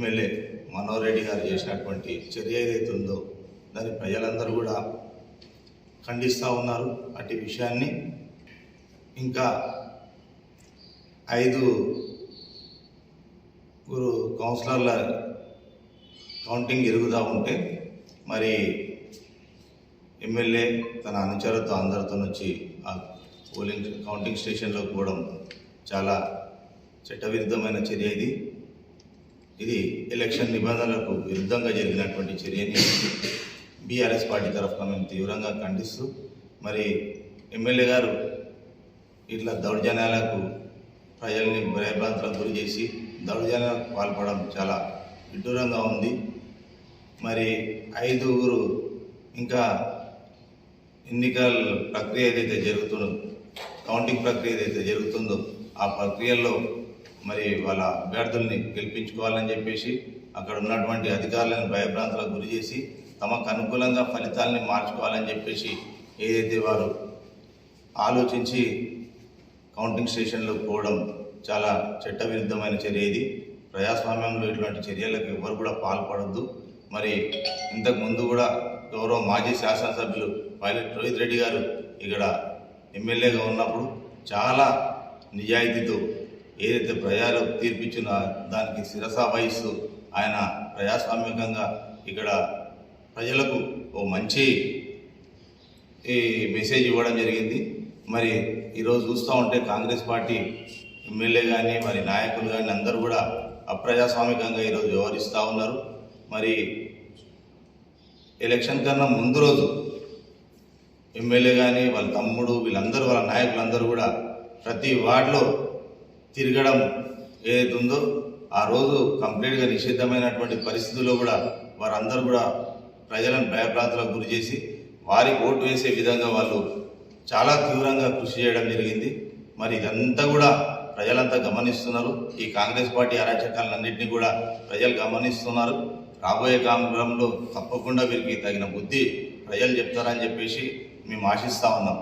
MLA Manohar Reddy గారు చేసినటువంటి చర్య ఏదైతే ఉందో దాన్ని ప్రజలందరూ కూడా ఖండిస్తూ ఉన్నారు. అట్టి విషయాన్ని ఇంకా 5 కౌన్సిలర్ల కౌంటింగ్ జరుగుతూ ఉంటే మరి ఎమ్మెల్యే తన అనుచరులతో అందరితో వచ్చి ఆ కౌంటింగ్ స్టేషన్లో పోవడం చాలా చట్టవిరుద్ధమైన చర్య. ఇది ఎలక్షన్ నిబంధనలకు విరుద్ధంగా జరిగినటువంటి చర్యని బీఆర్ఎస్ పార్టీ తరఫున మేము తీవ్రంగా ఖండిస్తూ మరి ఎమ్మెల్యే గారు ఇట్లా దౌర్జన్యాలకు ప్రజల్ని భయభ్రాంతులకు గురి చేసి దౌర్జన్యాలకు పాల్పడడం చాలా విడ్డూరంగా ఉంది. మరి 5 ఇంకా ఎన్నికల ప్రక్రియ ఏదైతే జరుగుతుందో కౌంటింగ్ ప్రక్రియ ఏదైతే జరుగుతుందో ఆ ప్రక్రియలో మరి వాళ్ళ అభ్యర్థుల్ని గెలిపించుకోవాలని చెప్పేసి అక్కడ ఉన్నటువంటి అధికారులను భయభ్రాంతులకు గురి చేసి తమకు అనుకూలంగా ఫలితాలని మార్చుకోవాలని చెప్పేసి ఏదైతే వారు ఆలోచించి కౌంటింగ్ స్టేషన్లో పోవడం చాలా చట్టవిరుద్ధమైన చర్య. ఇది ప్రజాస్వామ్యంలో ఇటువంటి చర్యలకు ఎవరు కూడా పాల్పడద్దు. మరి ఇంతకు ముందు కూడా గౌరవ మాజీ శాసనసభ్యులు పైలట్ రోహిత్ రెడ్డి గారు ఇక్కడ ఎమ్మెల్యేగా ఉన్నప్పుడు చాలా నిజాయితీతో ఏదైతే ప్రజలు తీర్పిచ్చిన దానికి శిరసా వహిస్తూ ఆయన ప్రజాస్వామ్యంగా ఇక్కడ ప్రజలకు ఓ మంచి మెసేజ్ ఇవ్వడం జరిగింది. మరి ఈరోజు చూస్తూ ఉంటే కాంగ్రెస్ పార్టీ ఎమ్మెల్యే కానీ మరి నాయకులు కానీ అందరూ కూడా అప్రజాస్వామికంగా ఈరోజు వ్యవహరిస్తూ ఉన్నారు. మరి ఎలక్షన్ కన్నా ముందు రోజు ఎమ్మెల్యే కానీ వాళ్ళ తమ్ముడు వీళ్ళందరూ వాళ్ళ నాయకులందరూ కూడా ప్రతి వార్డులో తిరగడం ఏదైతే ఉందో ఆ రోజు కంప్లీట్గా నిషిద్ధమైనటువంటి పరిస్థితుల్లో కూడా వారందరూ కూడా ప్రజలను భయభ్రాంతులకు గురి చేసి వారికి ఓటు వేసే విధంగా వాళ్ళు చాలా తీవ్రంగా కృషి చేయడం జరిగింది. మరి ఇదంతా కూడా ప్రజలంతా గమనిస్తున్నారు. ఈ కాంగ్రెస్ పార్టీ అరాచకాలన్నింటినీ కూడా ప్రజలు గమనిస్తున్నారు. రాబోయే కాలంలో తప్పకుండా వీరికి తగిన బుద్ధి ప్రజలు చెప్తారని చెప్పేసి మేము ఆశిస్తూ ఉన్నాం.